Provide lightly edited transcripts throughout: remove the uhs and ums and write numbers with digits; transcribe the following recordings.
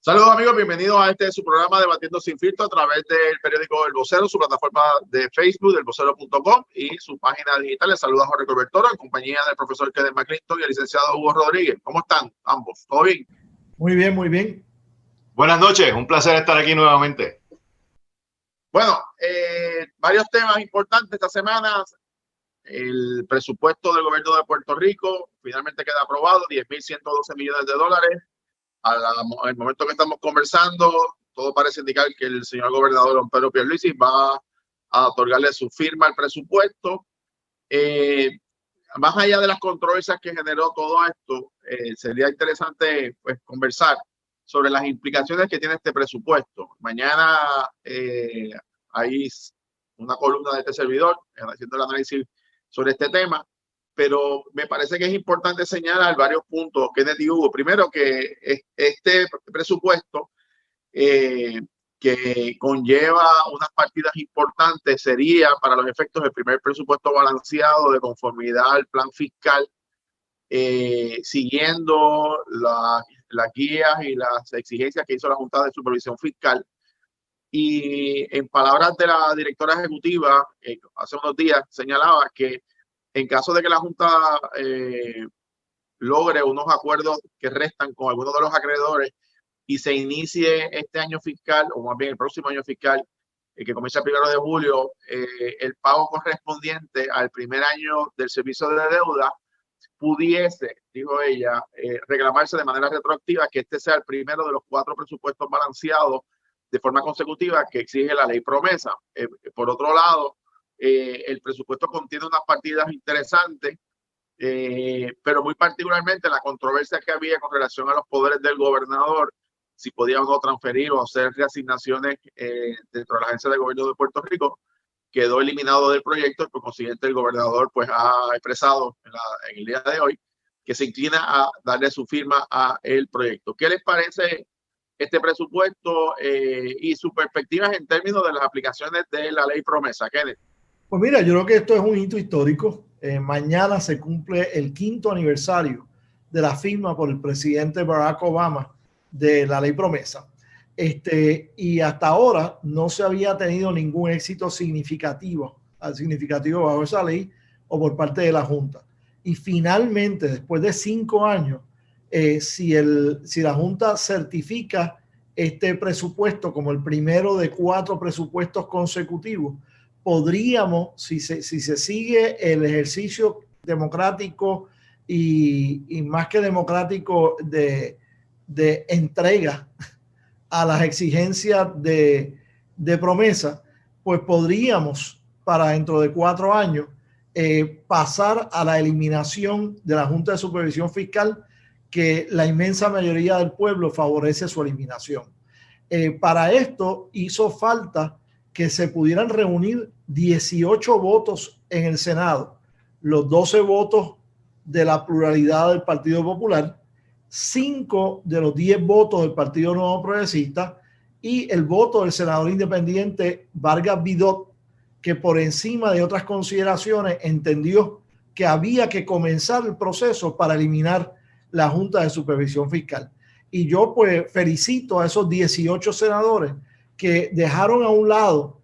Saludos amigos, bienvenidos a su programa Debatiendo Sin Filtro a través del periódico El Vocero, su plataforma de Facebook, delvocero.com y su página digital. Les saluda Jorge Cobertoro en compañía del profesor Kenneth McClinton y el licenciado Hugo Rodríguez. ¿Cómo están ambos? ¿Todo bien? Muy bien, muy bien. Buenas noches, un placer estar aquí nuevamente. Bueno, varios temas importantes esta semana. El presupuesto del gobierno de Puerto Rico finalmente queda aprobado, 10.112 millones de dólares. Al momento que estamos conversando, todo parece indicar que el señor gobernador don Pedro Pierluisi va a otorgarle su firma al presupuesto. Más allá de las controversias que generó todo esto, sería interesante pues, conversar sobre las implicaciones que tiene este presupuesto. Mañana hay una columna de este servidor haciendo el análisis sobre este tema, pero me parece que es importante señalar varios puntos que Hugo. Primero, que este presupuesto que conlleva unas partidas importantes sería para los efectos el primer presupuesto balanceado de conformidad al plan fiscal, siguiendo las guías y las exigencias que hizo la Junta de Supervisión Fiscal. Y en palabras de la directora ejecutiva, hace unos días señalaba que en caso de que la Junta logre unos acuerdos que restan con algunos de los acreedores y se inicie este año fiscal, o más bien el próximo año fiscal, que comienza el 1 de julio, el pago correspondiente al primer año del servicio de deuda pudiese, dijo ella, reclamarse de manera retroactiva, que este sea el primero de los 4 presupuestos balanceados de forma consecutiva que exige la ley promesa. Por otro lado, el presupuesto contiene unas partidas interesantes, pero muy particularmente la controversia que había con relación a los poderes del gobernador, si podían o no transferir o hacer reasignaciones dentro de la agencia de gobierno de Puerto Rico, quedó eliminado del proyecto y por consiguiente el gobernador pues ha expresado en el día de hoy que se inclina a darle su firma a el proyecto. ¿Qué les parece este presupuesto y sus perspectivas en términos de las aplicaciones de la ley promesa? Kenneth. Pues mira, yo creo que esto es un hito histórico. Mañana se cumple el 5º aniversario de la firma por el presidente Barack Obama de la ley promesa. Y hasta ahora no se había tenido ningún éxito significativo bajo esa ley o por parte de la Junta. Y finalmente, después de 5 años, si la Junta certifica este presupuesto como el primero de 4 presupuestos consecutivos, podríamos, si se sigue el ejercicio democrático y más que democrático de entrega a las exigencias de promesa, pues podríamos para dentro de 4 años pasar a la eliminación de la Junta de Supervisión Fiscal, que la inmensa mayoría del pueblo favorece su eliminación. Para esto hizo falta que se pudieran reunir 18 votos en el Senado, los 12 votos de la pluralidad del Partido Popular, 5 de los 10 votos del Partido Nuevo Progresista y el voto del senador independiente Vargas Vidot, que por encima de otras consideraciones entendió que había que comenzar el proceso para eliminar la Junta de Supervisión Fiscal. Y yo pues felicito a esos 18 senadores que dejaron a un lado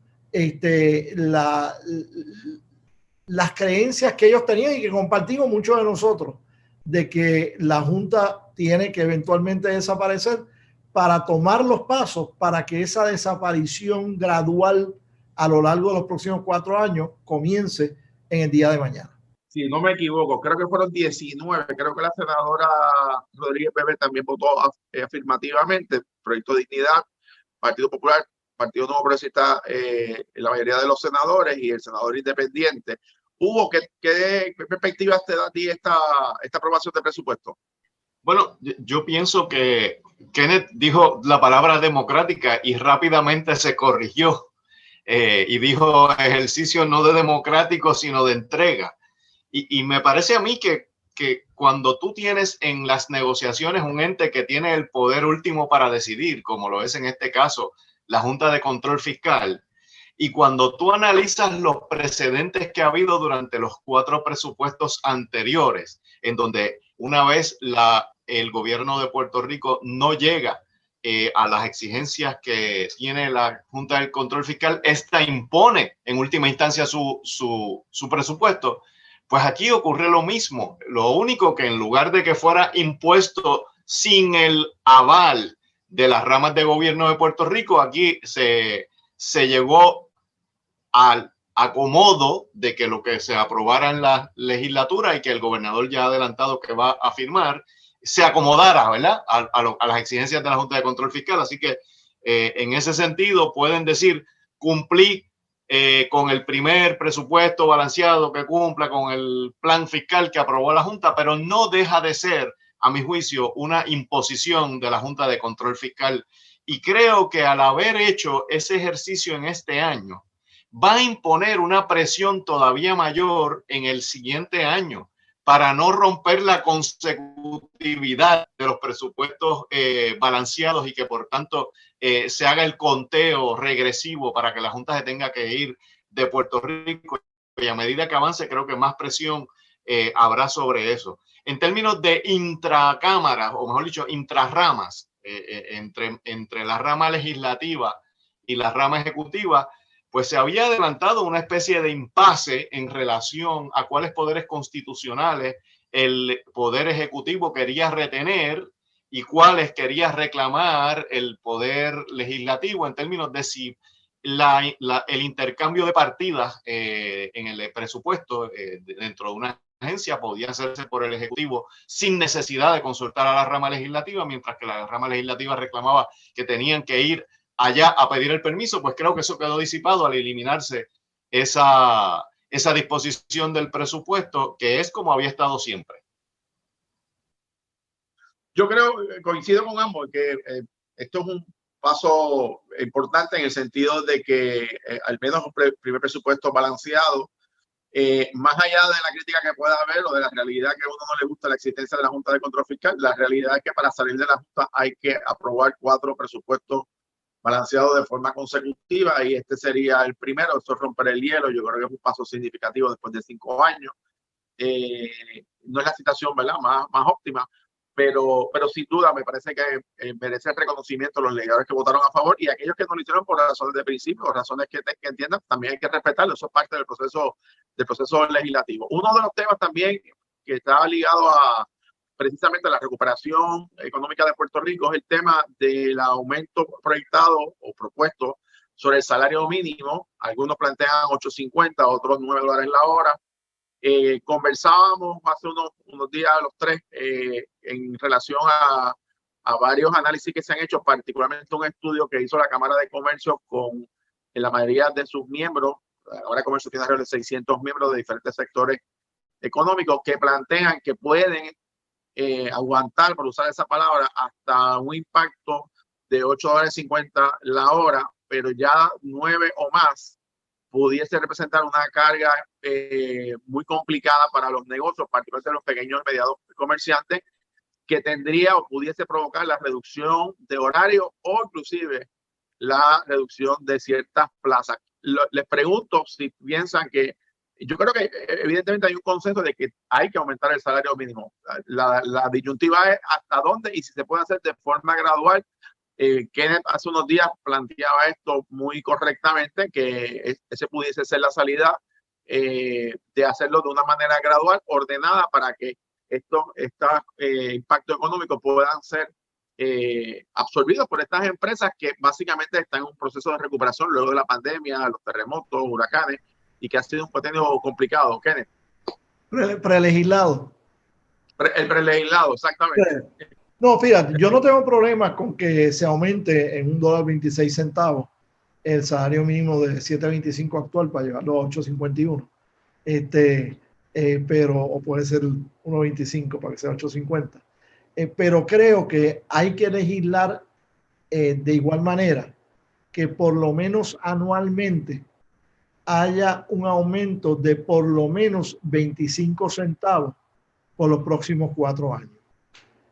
las creencias que ellos tenían y que compartimos muchos de nosotros, de que la Junta tiene que eventualmente desaparecer, para tomar los pasos para que esa desaparición gradual a lo largo de los próximos 4 años comience en el día de mañana. Si no me equivoco, creo que fueron 19. Creo que la senadora Rodríguez Bebe también votó afirmativamente. Proyecto Dignidad, Partido Popular, Partido Nuevo Progresista, la mayoría de los senadores y el senador independiente. Hugo, ¿qué perspectivas te da a ti esta aprobación de presupuesto? Bueno, yo pienso que Kenneth dijo la palabra democrática y rápidamente se corrigió y dijo ejercicio no de democrático, sino de entrega. Y me parece a mí que cuando tú tienes en las negociaciones un ente que tiene el poder último para decidir, como lo es en este caso la Junta de Control Fiscal, y cuando tú analizas los precedentes que ha habido durante los 4 presupuestos anteriores, en donde una vez el gobierno de Puerto Rico no llega a las exigencias que tiene la Junta del Control Fiscal, esta impone en última instancia su presupuesto. Pues aquí ocurre lo mismo. Lo único que en lugar de que fuera impuesto sin el aval de las ramas de gobierno de Puerto Rico, aquí se llegó al acomodo de que lo que se aprobara en la legislatura y que el gobernador ya ha adelantado que va a firmar, se acomodara, ¿verdad?, a las exigencias de la Junta de Control Fiscal. Así que en ese sentido pueden decir, cumplí con el primer presupuesto balanceado que cumpla con el plan fiscal que aprobó la Junta, pero no deja de ser, a mi juicio, una imposición de la Junta de Control Fiscal. Y creo que al haber hecho ese ejercicio en este año, va a imponer una presión todavía mayor en el siguiente año para no romper la consecutividad de los presupuestos balanceados y que por tanto se haga el conteo regresivo para que la Junta se tenga que ir de Puerto Rico. Y a medida que avance, creo que más presión habrá sobre eso. En términos de intracámaras, o mejor dicho, intrarramas, entre la rama legislativa y la rama ejecutiva, pues se había adelantado una especie de impasse en relación a cuáles poderes constitucionales el Poder Ejecutivo quería retener y cuáles quería reclamar el Poder Legislativo, en términos de si el intercambio de partidas en el presupuesto dentro de una agencia podía hacerse por el Ejecutivo sin necesidad de consultar a la rama legislativa, mientras que la rama legislativa reclamaba que tenían que ir allá a pedir el permiso. Pues creo que eso quedó disipado al eliminarse esa disposición del presupuesto, que es como había estado siempre. Yo creo, coincido con ambos, que esto es un paso importante en el sentido de que al menos un primer presupuesto balanceado, más allá de la crítica que pueda haber o de la realidad que a uno no le gusta la existencia de la Junta de Control Fiscal, la realidad es que para salir de la Junta hay que aprobar 4 presupuestos balanceado de forma consecutiva, y este sería el primero. Esto es romper el hielo. Yo creo que es un paso significativo después de 5 años. No es la situación, ¿verdad?, más óptima, pero sin duda me parece que merece el reconocimiento los legisladores que votaron a favor, y aquellos que no lo hicieron por razones de principio, razones que entiendan, también hay que respetarlo. Eso es parte del proceso legislativo. Uno de los temas también que está ligado a precisamente la recuperación económica de Puerto Rico es el tema del aumento proyectado o propuesto sobre el salario mínimo. Algunos plantean $8.50, otros $9 la hora. Conversábamos hace unos días los tres en relación a varios análisis que se han hecho, particularmente un estudio que hizo la Cámara de Comercio con la mayoría de sus miembros. La Cámara de Comercio tiene alrededor de 600 miembros de diferentes sectores económicos que plantean que pueden aguantar, por usar esa palabra, hasta un impacto de $8.50 la hora, pero ya 9 o más pudiese representar una carga muy complicada para los negocios, particularmente los pequeños y medianos comerciantes, que tendría o pudiese provocar la reducción de horario o inclusive la reducción de ciertas plazas. Les pregunto si piensan que, yo creo que evidentemente hay un consenso de que hay que aumentar el salario mínimo. La disyuntiva es hasta dónde y si se puede hacer de forma gradual. Kenneth hace unos días planteaba esto muy correctamente, que ese pudiese ser la salida, de hacerlo de una manera gradual, ordenada, para que estos impactos económicos puedan ser absorbidos por estas empresas que básicamente están en un proceso de recuperación luego de la pandemia, los terremotos, huracanes, y que ha sido un cuatrienio complicado. Kenneth. Prelegislado. El prelegislado, exactamente. No, fíjate, yo no tengo problema con que se aumente en $1.26 el salario mínimo de $7.25 actual para llevarlo a $8.51. Pero, o puede ser $1.25 para que sea $8.50. Pero creo que hay que legislar de igual manera que por lo menos anualmente haya un aumento de por lo menos 25 centavos por los próximos 4 años.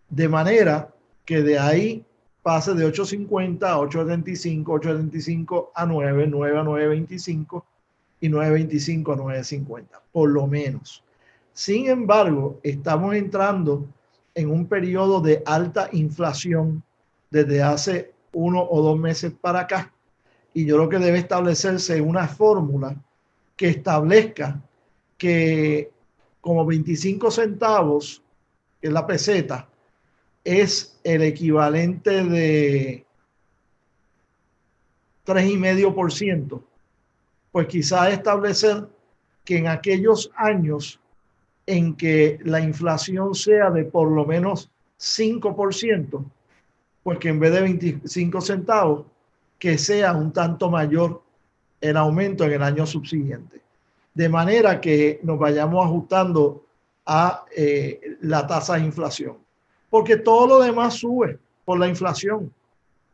De manera que de ahí pase de 8.50 a 8.75, 8.75 a 9, 9 a 9.25 y 9.25 a 9.50, por lo menos. Sin embargo, estamos entrando en un periodo de alta inflación desde hace 1 o 2 meses para acá. Y yo creo que debe establecerse una fórmula que establezca que como 25 centavos, que es la peseta, es el equivalente de 3,5%, pues quizás establecer que en aquellos años en que la inflación sea de por lo menos 5%, pues que en vez de 25 centavos, que sea un tanto mayor el aumento en el año subsiguiente. De manera que nos vayamos ajustando a la tasa de inflación. Porque todo lo demás sube por la inflación.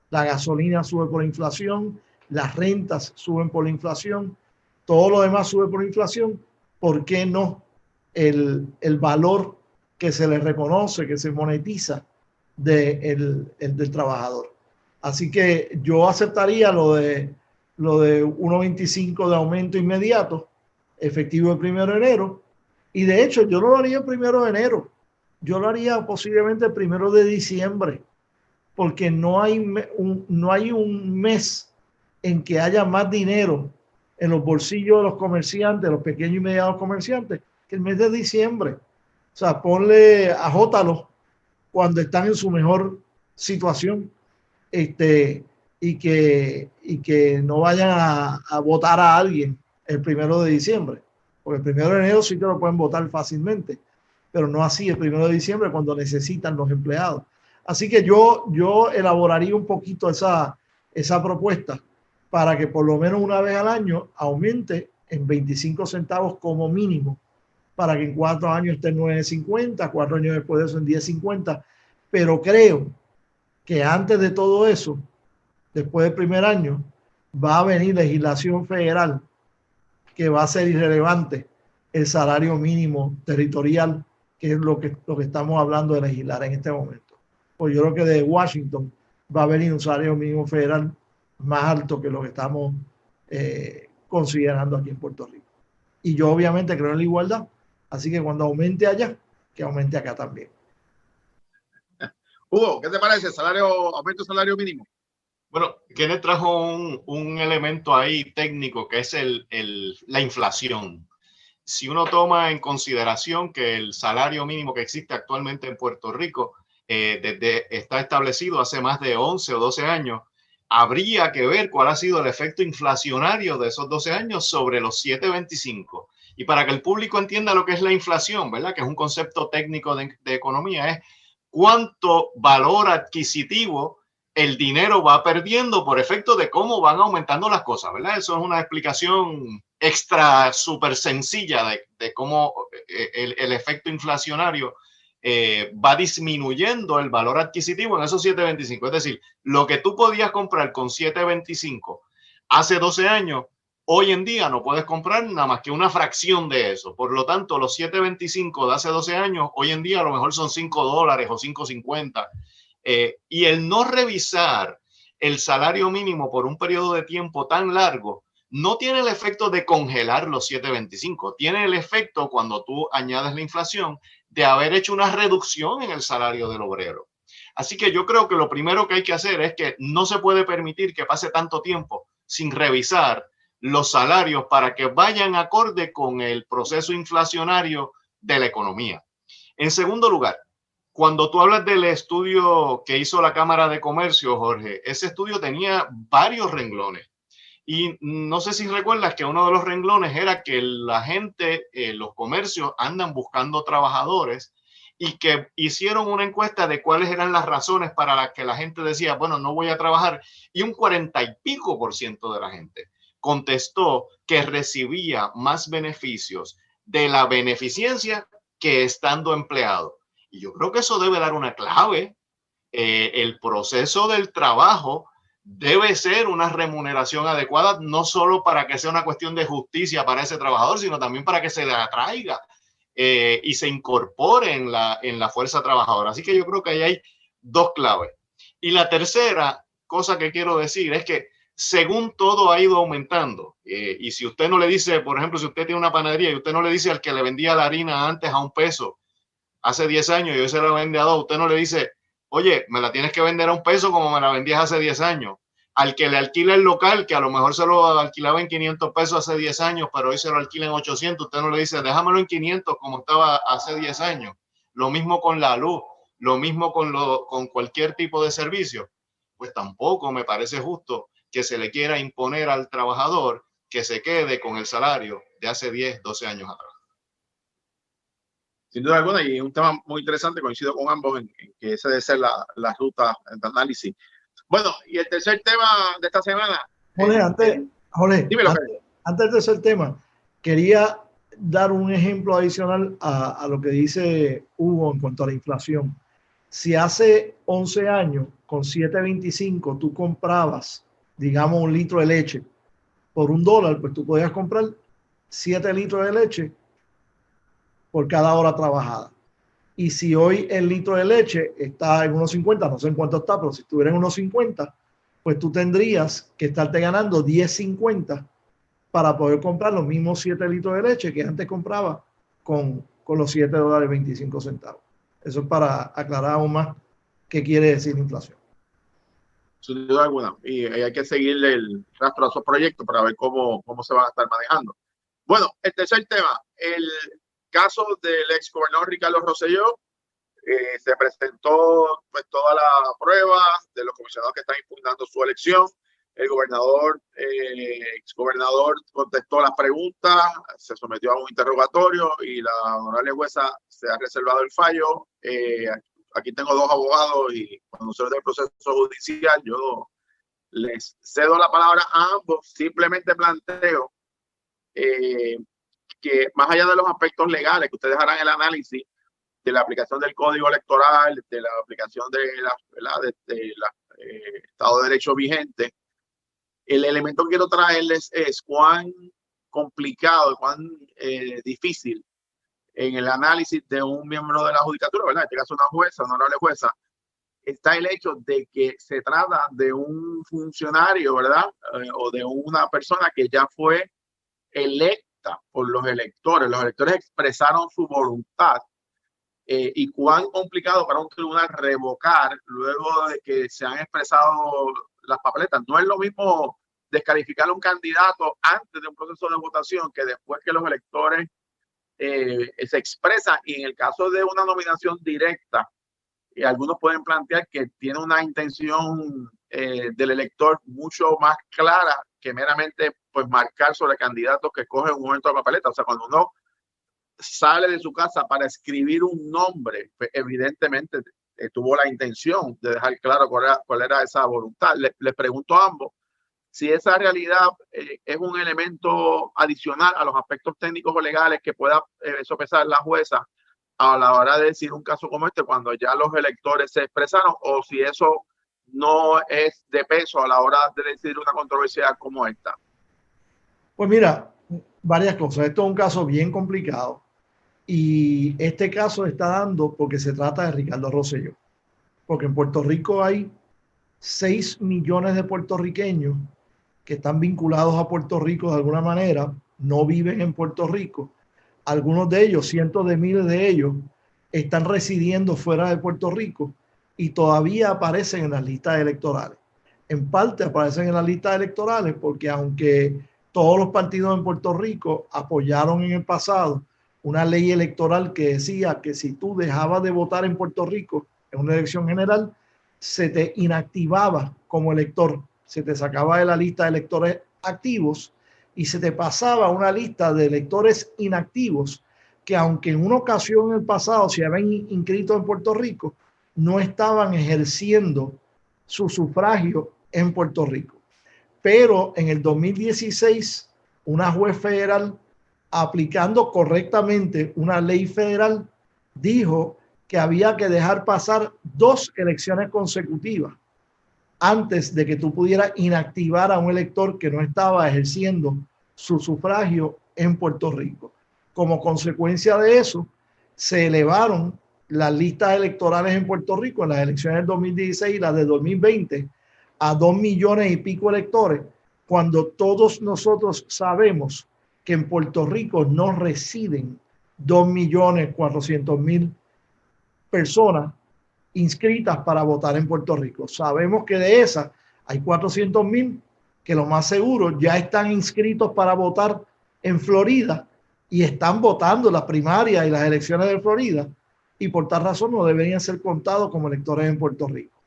La gasolina sube por la inflación, las rentas suben por la inflación, todo lo demás sube por la inflación. ¿Por qué no el valor que se le reconoce, que se monetiza del trabajador? Así que yo aceptaría lo de 1,25 de aumento inmediato, efectivo el 1 de enero. Y de hecho, yo no lo haría el 1 de enero. Yo lo haría posiblemente el 1 de diciembre, porque no hay un mes en que haya más dinero en los bolsillos de los comerciantes, los pequeños y medianos comerciantes, que el mes de diciembre. O sea, ajótalo cuando están en su mejor situación, y que no vayan a votar a alguien el 1 de diciembre, porque el 1 de enero sí que lo pueden votar fácilmente, pero no así el 1 de diciembre cuando necesitan los empleados. Así que yo elaboraría un poquito esa propuesta para que por lo menos una vez al año aumente en 25 centavos como mínimo, para que en 4 años esté en 9,50, 4 años después de eso en 10,50. Pero creo que antes de todo eso, después del primer año, va a venir legislación federal que va a ser irrelevante el salario mínimo territorial, que es lo que estamos hablando de legislar en este momento. Pues yo creo que de Washington va a venir un salario mínimo federal más alto que lo que estamos considerando aquí en Puerto Rico. Y yo obviamente creo en la igualdad, así que cuando aumente allá, que aumente acá también. Hugo, ¿qué te parece? Aumento del salario mínimo. Bueno, Kenneth trajo un elemento ahí técnico que es la inflación. Si uno toma en consideración que el salario mínimo que existe actualmente en Puerto Rico está establecido hace más de 11 o 12 años, habría que ver cuál ha sido el efecto inflacionario de esos 12 años sobre los 7.25. Y para que el público entienda lo que es la inflación, ¿verdad? Que es un concepto técnico de economía, es cuánto valor adquisitivo el dinero va perdiendo por efecto de cómo van aumentando las cosas, ¿verdad? Eso es una explicación extra súper sencilla de cómo el efecto inflacionario va disminuyendo el valor adquisitivo en esos 7.25. Es decir, lo que tú podías comprar con 7.25 hace 12 años, hoy en día no puedes comprar nada más que una fracción de eso. Por lo tanto, los 7.25 de hace 12 años, hoy en día a lo mejor son $5 o 5.50. Y el no revisar el salario mínimo por un periodo de tiempo tan largo no tiene el efecto de congelar los 7.25. Tiene el efecto, cuando tú añades la inflación, de haber hecho una reducción en el salario del obrero. Así que yo creo que lo primero que hay que hacer es que no se puede permitir que pase tanto tiempo sin revisar los salarios para que vayan acorde con el proceso inflacionario de la economía. En segundo lugar, cuando tú hablas del estudio que hizo la Cámara de Comercio, Jorge, ese estudio tenía varios renglones. Y no sé si recuerdas que uno de los renglones era que la gente, los comercios andan buscando trabajadores, y que hicieron una encuesta de cuáles eran las razones para las que la gente decía, bueno, no voy a trabajar. Y un 40 y pico % de la gente contestó que recibía más beneficios de la beneficencia que estando empleado. Y yo creo que eso debe dar una clave. El proceso del trabajo debe ser una remuneración adecuada, no solo para que sea una cuestión de justicia para ese trabajador, sino también para que se le atraiga y se incorpore en la fuerza trabajadora. Así que yo creo que ahí hay dos claves. Y la tercera cosa que quiero decir es que según todo ha ido aumentando, y si usted no le dice, por ejemplo, si usted tiene una panadería y usted no le dice al que le vendía la harina antes a $1 hace 10 años y hoy se la vende a $2, usted no le dice, Oye, me la tienes que vender a $1 como me la vendías hace 10 años. Al que le alquila el local, que a lo mejor se lo alquilaba en $500 hace 10 años, pero hoy se lo alquila en 800, usted no le dice, déjamelo en 500 como estaba hace 10 años. Lo mismo con la luz, lo mismo con cualquier tipo de servicio. Pues tampoco me parece justo que se le quiera imponer al trabajador que se quede con el salario de hace 10, 12 años atrás. Sin duda alguna, y un tema muy interesante, coincido con ambos en que esa debe ser la ruta de análisis. Bueno, y el tercer tema de esta semana. Jorge, antes del tercer tema, quería dar un ejemplo adicional a lo que dice Hugo en cuanto a la inflación. Si hace 11 años, con 7.25, tú comprabas, digamos, 1 litro de leche por $1, pues tú podías comprar 7 litros de leche por cada hora trabajada. Y si hoy el litro de leche está en 1.50, no sé en cuánto está, pero si estuviera en 1.50, pues tú tendrías que estarte ganando 10.50 para poder comprar los mismos 7 litros de leche que antes compraba con los $7.25. Eso es para aclarar aún más qué quiere decir inflación. Sin duda alguna. Y hay que seguirle el rastro a esos proyectos para ver cómo se van a estar manejando. Bueno, el tercer tema, el caso del ex gobernador Ricardo Rosselló. Se presentó pues toda la prueba de los comisionados que están impugnando su elección. El gobernador, ex gobernador, contestó las preguntas, se sometió a un interrogatorio y la honorable jueza se ha reservado el fallo. Aquí tengo 2 abogados y conocedores del proceso judicial. Yo les cedo la palabra a ambos. Simplemente planteo que más allá de los aspectos legales que ustedes harán el análisis de la aplicación del Código Electoral, de la aplicación de la Estado de Derecho vigente, el elemento que quiero traerles es cuán complicado y cuán difícil en el análisis de un miembro de la judicatura, ¿verdad? En este caso una jueza, una honorable jueza, está el hecho de que se trata de un funcionario, ¿verdad? O de una persona que ya fue electa por los electores. Los electores expresaron su voluntad. Y cuán complicado para un tribunal revocar luego de que se han expresado las papeletas. No es lo mismo descalificar a un candidato antes de un proceso de votación que después que los electores se expresan. Y en el caso de una nominación directa, algunos pueden plantear que tiene una intención del elector mucho más clara que meramente pues marcar sobre candidatos que cogen un momento de papeleta. O sea, cuando uno sale de su casa para escribir un nombre, pues evidentemente tuvo la intención de dejar claro cuál era esa voluntad. Les pregunto a ambos si esa realidad es un elemento adicional a los aspectos técnicos o legales que pueda sopesar la jueza a la hora de decir un caso como este cuando ya los electores se expresaron, o si eso no es de peso a la hora de decidir una controversia como esta. Pues mira, varias cosas. Esto es un caso bien complicado. Y este caso está dando porque se trata de Ricardo Rosselló. Porque en Puerto Rico hay 6 millones de puertorriqueños que están vinculados a Puerto Rico de alguna manera, no viven en Puerto Rico. Algunos de ellos, cientos de miles de ellos, están residiendo fuera de Puerto Rico y todavía aparecen en las listas electorales. En parte aparecen en las listas electorales porque aunque todos los partidos en Puerto Rico apoyaron en el pasado una ley electoral que decía que si tú dejabas de votar en Puerto Rico en una elección general, se te inactivaba como elector, se te sacaba de la lista de electores activos y se te pasaba a una lista de electores inactivos que aunque en una ocasión en el pasado se habían inscrito en Puerto Rico, no estaban ejerciendo su sufragio en Puerto Rico. Pero en el 2016, una juez federal, aplicando correctamente una ley federal, dijo que había que dejar pasar 2 elecciones consecutivas antes de que tú pudieras inactivar a un elector que no estaba ejerciendo su sufragio en Puerto Rico. Como consecuencia de eso, se elevaron las listas electorales en Puerto Rico en las elecciones del 2016 y las de 2020 a 2 millones y pico electores, cuando todos nosotros sabemos que en Puerto Rico no residen 2.400.000 personas inscritas para votar en Puerto Rico. Sabemos que de esas hay 400,000 que lo más seguro ya están inscritos para votar en Florida y están votando las primarias y las elecciones de Florida, y por tal razón no deberían ser contados como electores en Puerto Rico.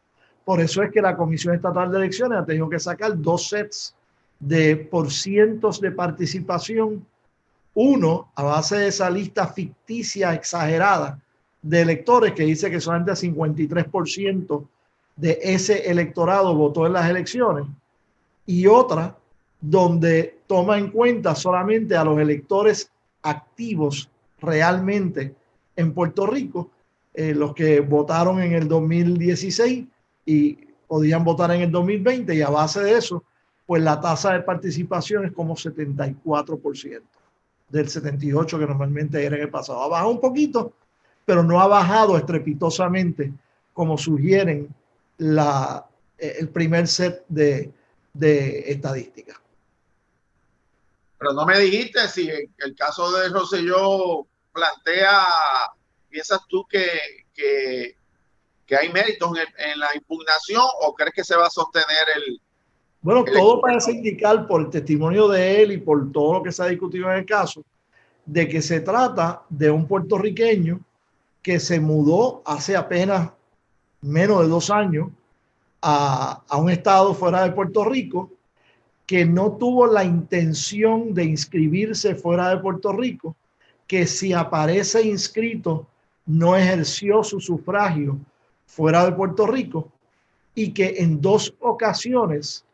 Por eso es que la Comisión Estatal de Elecciones ha tenido que sacar 2 sets de porcientos de participación, uno a base de esa lista ficticia exagerada de electores que dice que solamente el 53% de ese electorado votó en las elecciones, y otra donde toma en cuenta solamente a los electores activos realmente en Puerto Rico, los que votaron en el 2016 y podían votar en el 2020, y a base de eso, pues la tasa de participación es como 74% del 78% que normalmente era en el pasado. Ha bajado un poquito, pero no ha bajado estrepitosamente como sugieren el primer set de estadísticas. Pero no me dijiste si el caso de Rosselló piensas tú que hay méritos en la impugnación, o crees que se va a sostener Bueno, todo parece indicar por el testimonio de él y por todo lo que se ha discutido en el caso, de que se trata de un puertorriqueño que se mudó hace apenas menos de 2 años a un estado fuera de Puerto Rico, que no tuvo la intención de inscribirse fuera de Puerto Rico, que si aparece inscrito no ejerció su sufragio fuera de Puerto Rico, y que en 2 ocasiones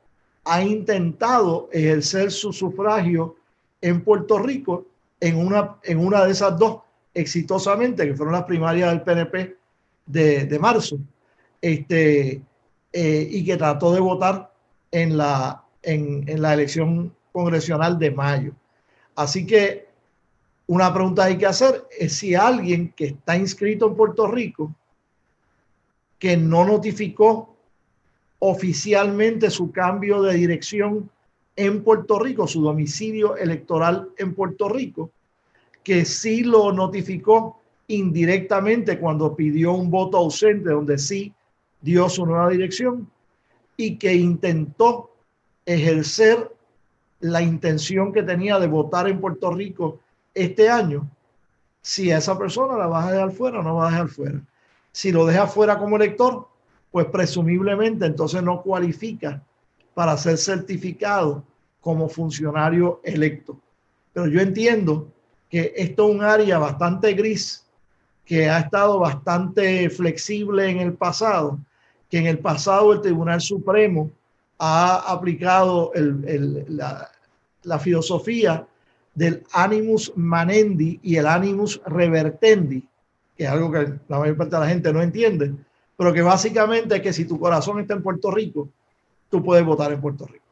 ha intentado ejercer su sufragio en Puerto Rico, en una de esas 2 exitosamente, que fueron las primarias del PNP de marzo, y que trató de votar en la elección congresional de mayo. Así que una pregunta hay que hacer es si alguien que está inscrito en Puerto Rico, que no notificó oficialmente su cambio de dirección en Puerto Rico, su domicilio electoral en Puerto Rico, que sí lo notificó indirectamente cuando pidió un voto ausente, donde sí dio su nueva dirección, y que intentó ejercer la intención que tenía de votar en Puerto Rico este año, si a esa persona la vas a dejar fuera o no va a dejar fuera. Si lo deja fuera como elector, pues presumiblemente entonces no cualifica para ser certificado como funcionario electo. Pero yo entiendo que esto es un área bastante gris, que ha estado bastante flexible en el pasado, que en el pasado el Tribunal Supremo ha aplicado la filosofía del animus manendi y el animus revertendi, que es algo que la mayor parte de la gente no entiende, pero que básicamente es que si tu corazón está en Puerto Rico, tú puedes votar en Puerto Rico.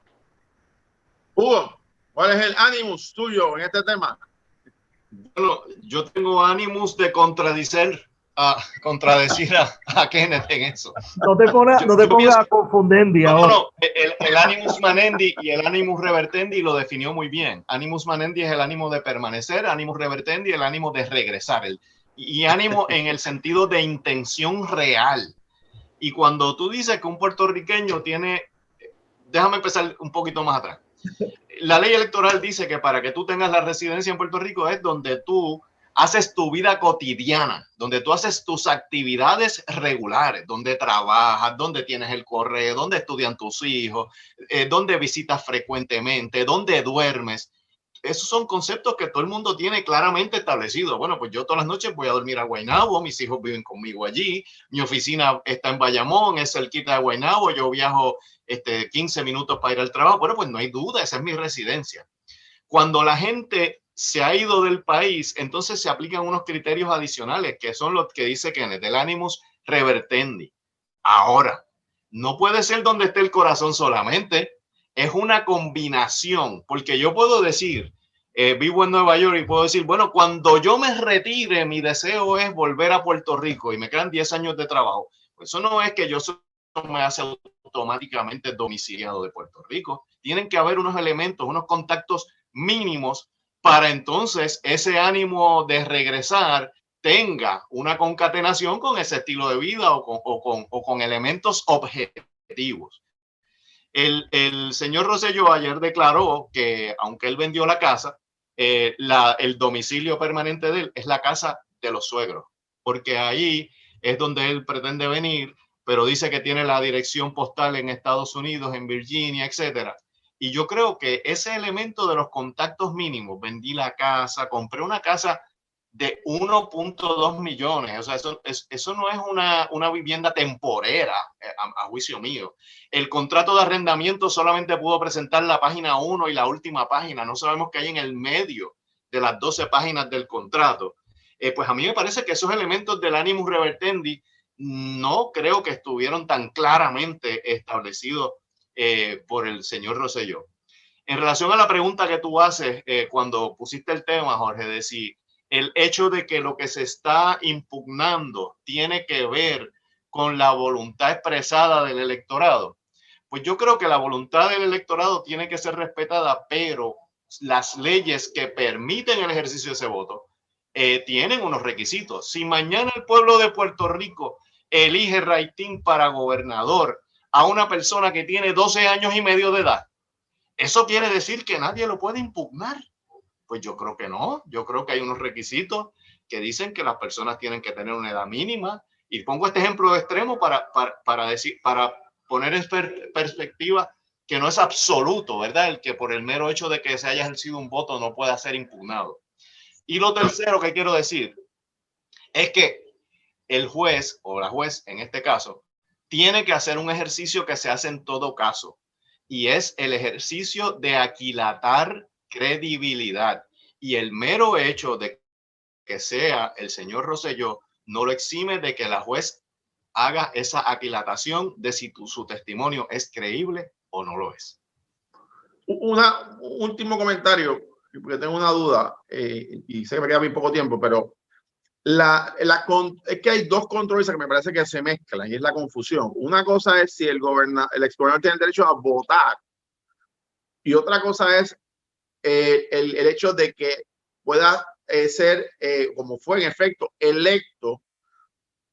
Hugo, ¿cuál es el animus tuyo en este tema? Bueno, yo tengo ánimos de contradecir a Kenneth en eso. No te pongas a confundir. No, el animus manendi y el animus revertendi lo definió muy bien. Animus manendi es el ánimo de permanecer, animus revertendi el ánimo de regresar, y ánimo en el sentido de intención real. Y cuando tú dices que un puertorriqueño tiene, déjame empezar un poquito más atrás. La ley electoral dice que para que tú tengas la residencia en Puerto Rico es donde tú haces tu vida cotidiana, donde tú haces tus actividades regulares, donde trabajas, donde tienes el correo, donde estudian tus hijos, donde visitas frecuentemente, donde duermes. Esos son conceptos que todo el mundo tiene claramente establecidos. Bueno, pues yo todas las noches voy a dormir a Guaynabo, mis hijos viven conmigo allí, mi oficina está en Bayamón, es cerquita de Guaynabo, yo viajo 15 minutos para ir al trabajo. Bueno, pues no hay duda, esa es mi residencia. Cuando la gente se ha ido del país, entonces se aplican unos criterios adicionales, que son los que dice Kenneth, del animus revertendi. Ahora, no puede ser donde esté el corazón solamente, es una combinación, porque yo puedo decir, vivo en Nueva York y puedo decir, bueno, cuando yo me retire, mi deseo es volver a Puerto Rico y me quedan 10 años de trabajo. Pues eso no es que yo me hace automáticamente domiciliado de Puerto Rico. Tienen que haber unos elementos, unos contactos mínimos para entonces ese ánimo de regresar tenga una concatenación con ese estilo de vida o con elementos objetivos. El señor Rosselló ayer declaró que aunque él vendió la casa, el domicilio permanente de él es la casa de los suegros, porque ahí es donde él pretende venir, pero dice que tiene la dirección postal en Estados Unidos, en Virginia, etcétera. Y yo creo que ese elemento de los contactos mínimos, vendí la casa, compré una casa de 1.2 millones. O sea, eso no es una vivienda temporera, a juicio mío. El contrato de arrendamiento solamente pudo presentar la página 1 y la última página. No sabemos qué hay en el medio de las 12 páginas del contrato. Pues a mí me parece que esos elementos del animus revertendi no creo que estuvieron tan claramente establecidos por el señor Rosselló. En relación a la pregunta que tú haces cuando pusiste el tema, Jorge, de si el hecho de que lo que se está impugnando tiene que ver con la voluntad expresada del electorado, pues yo creo que la voluntad del electorado tiene que ser respetada, pero las leyes que permiten el ejercicio de ese voto tienen unos requisitos. Si mañana el pueblo de Puerto Rico elige Raitín para gobernador a una persona que tiene 12 años y medio de edad, ¿eso quiere decir que nadie lo puede impugnar? Pues yo creo que no. Yo creo que hay unos requisitos que dicen que las personas tienen que tener una edad mínima. Y pongo este ejemplo extremo para poner en perspectiva que no es absoluto, ¿verdad? El que por el mero hecho de que se haya ejercido un voto no pueda ser impugnado. Y lo tercero que quiero decir es que el juez o la juez, en este caso, tiene que hacer un ejercicio que se hace en todo caso, y es el ejercicio de aquilatar credibilidad. Y el mero hecho de que sea el señor Rosselló no lo exime de que la juez haga esa aquilatación de si su testimonio es creíble o no lo es. Un último comentario, porque tengo una duda y sé que me queda muy poco tiempo, pero es que hay dos controversias que me parece que se mezclan y es la confusión. Una cosa es si el exgobernador tiene el derecho a votar y otra cosa es el hecho de que pueda ser, como fue en efecto, electo,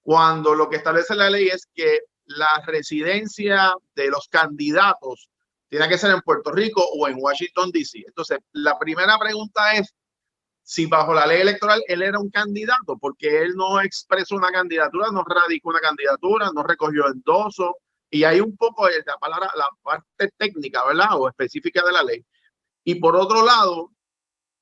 cuando lo que establece la ley es que la residencia de los candidatos tiene que ser en Puerto Rico o en Washington, D.C. Entonces, la primera pregunta es si bajo la ley electoral él era un candidato, porque él no expresó una candidatura, no radicó una candidatura, no recogió endoso, y hay un poco de la palabra, la parte técnica, ¿verdad? O específica de la ley. Y por otro lado,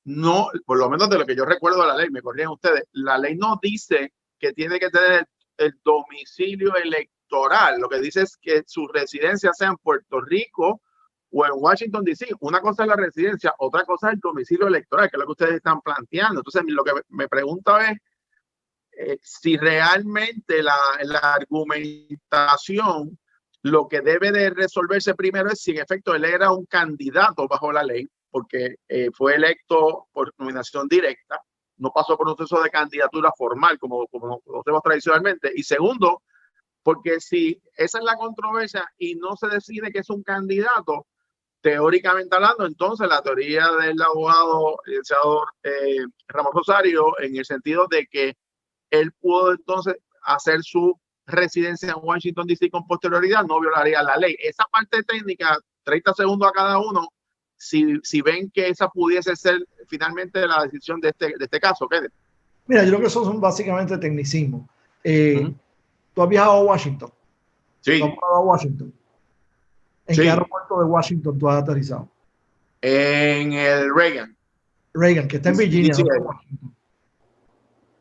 no, por lo menos de lo que yo recuerdo de la ley, me corrigen ustedes, la ley no dice que tiene que tener el domicilio electoral. Lo que dice es que su residencia sea en Puerto Rico o en Washington, D.C. Una cosa es la residencia, otra cosa es el domicilio electoral, que es lo que ustedes están planteando. Entonces, lo que me pregunto es si realmente la argumentación, lo que debe de resolverse primero es si en efecto él era un candidato bajo la ley, porque fue electo por nominación directa, no pasó por un proceso de candidatura formal como lo hacemos tradicionalmente. Y segundo, porque si esa es la controversia y no se decide que es un candidato, teóricamente hablando, entonces la teoría del abogado, el senador Ramos Rosario, en el sentido de que él pudo entonces hacer su residencia en Washington, D.C. con posterioridad, no violaría la ley. Esa parte técnica, 30 segundos a cada uno, si ven que esa pudiese ser finalmente la decisión de este caso. ¿Qué? Mira, yo creo que esos son básicamente tecnicismos. ¿Tú has viajado a Washington? Sí. ¿Tú has viajado a Washington? ¿En qué aeropuerto de Washington tú has aterrizado? En el Reagan. Reagan, que está en Virginia.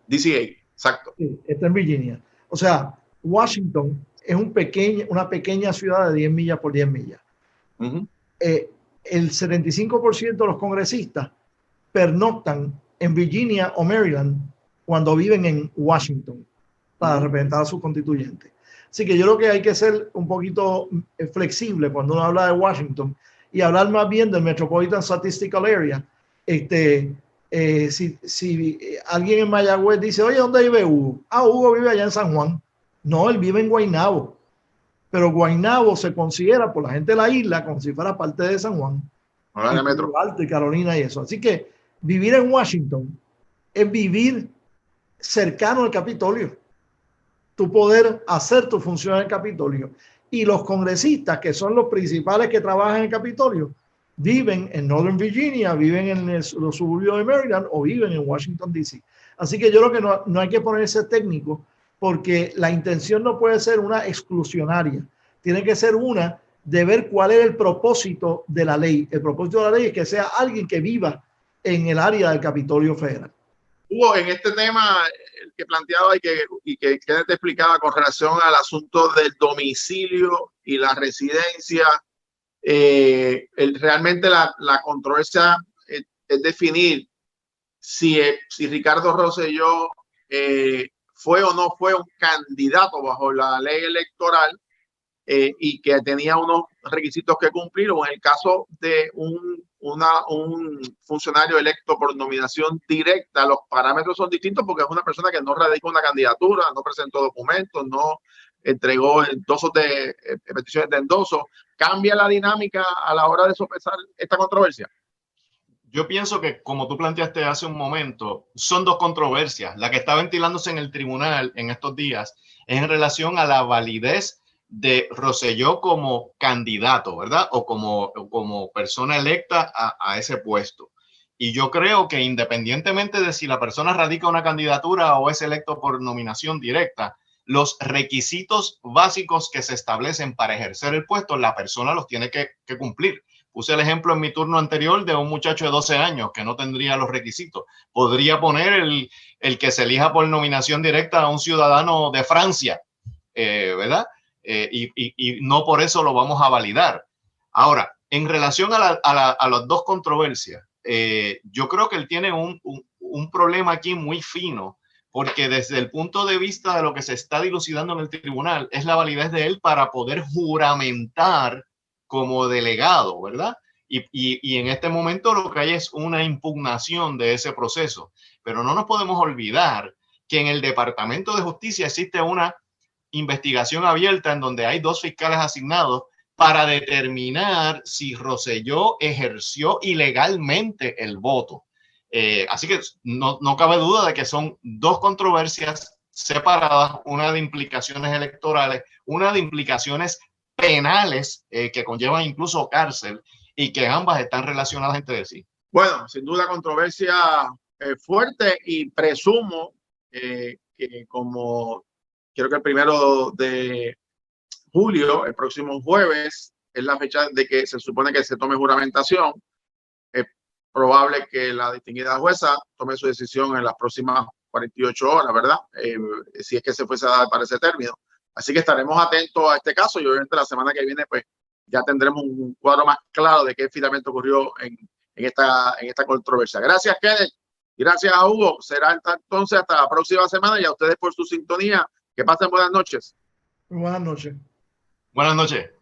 DCA, exacto. Sí, está en Virginia. O sea, Washington es una pequeña ciudad de 10 millas por 10 millas. El 75% de los congresistas pernoctan en Virginia o Maryland cuando viven en Washington para representar a sus constituyentes. Así que yo creo que hay que ser un poquito flexible cuando uno habla de Washington y hablar más bien del Metropolitan Statistical Area. Si alguien en Mayagüez dice, oye, ¿dónde vive Hugo? Hugo vive allá en San Juan. No, él vive en Guaynabo. Pero Guaynabo se considera por la gente de la isla como si fuera parte de San Juan. De Metro Alto y Carolina y eso. Así que vivir en Washington es vivir cercano al Capitolio, tu poder hacer tu función en el Capitolio. Y los congresistas, que son los principales que trabajan en el Capitolio, viven en Northern Virginia, viven en los suburbios de Maryland o viven en Washington, D.C. Así que yo creo que no hay que ponerse técnico, porque la intención no puede ser una exclusionaria. Tiene que ser una de ver cuál es el propósito de la ley. El propósito de la ley es que sea alguien que viva en el área del Capitolio Federal. Hugo, en este tema que planteaba y que te explicaba con relación al asunto del domicilio y la residencia, realmente la controversia es definir si Ricardo Rosselló fue o no fue un candidato bajo la ley electoral y que tenía unos requisitos que cumplir, o en el caso de un funcionario electo por nominación directa, los parámetros son distintos porque es una persona que no radicó una candidatura, no presentó documentos, no entregó endosos de peticiones de endoso. ¿Cambia la dinámica a la hora de sopesar esta controversia? Yo pienso que, como tú planteaste hace un momento, son dos controversias. La que está ventilándose en el tribunal en estos días es en relación a la validez de Rosselló como candidato, ¿verdad? O como persona electa a ese puesto. Y yo creo que, independientemente de si la persona radica una candidatura o es electo por nominación directa, los requisitos básicos que se establecen para ejercer el puesto, la persona los tiene que cumplir. Puse el ejemplo en mi turno anterior de un muchacho de 12 años que no tendría los requisitos. Podría poner el que se elija por nominación directa a un ciudadano de Francia, ¿verdad? Y no por eso lo vamos a validar. Ahora, en relación a las dos controversias, yo creo que él tiene un problema aquí muy fino, porque desde el punto de vista de lo que se está dilucidando en el tribunal, es la validez de él para poder juramentar como delegado, ¿verdad? Y en este momento lo que hay es una impugnación de ese proceso. Pero no nos podemos olvidar que en el Departamento de Justicia existe una investigación abierta en donde hay 2 fiscales asignados para determinar si Rosselló ejerció ilegalmente el voto. Así que no cabe duda de que son 2 controversias separadas, una de implicaciones electorales, una de implicaciones penales que conllevan incluso cárcel, y que ambas están relacionadas entre sí. Bueno, sin duda controversia fuerte, y presumo que como creo que el 1 de julio, el próximo jueves, es la fecha de que se supone que se tome juramentación. Es probable que la distinguida jueza tome su decisión en las próximas 48 horas, ¿verdad? Si es que se fuese a dar para ese término. Así que estaremos atentos a este caso y obviamente la semana que viene pues ya tendremos un cuadro más claro de qué finalmente ocurrió en esta controversia. Gracias, Kenneth. Gracias a Hugo. Será entonces hasta la próxima semana, y a ustedes por su sintonía. Que pasen buenas noches. Buenas noches. Buenas noches.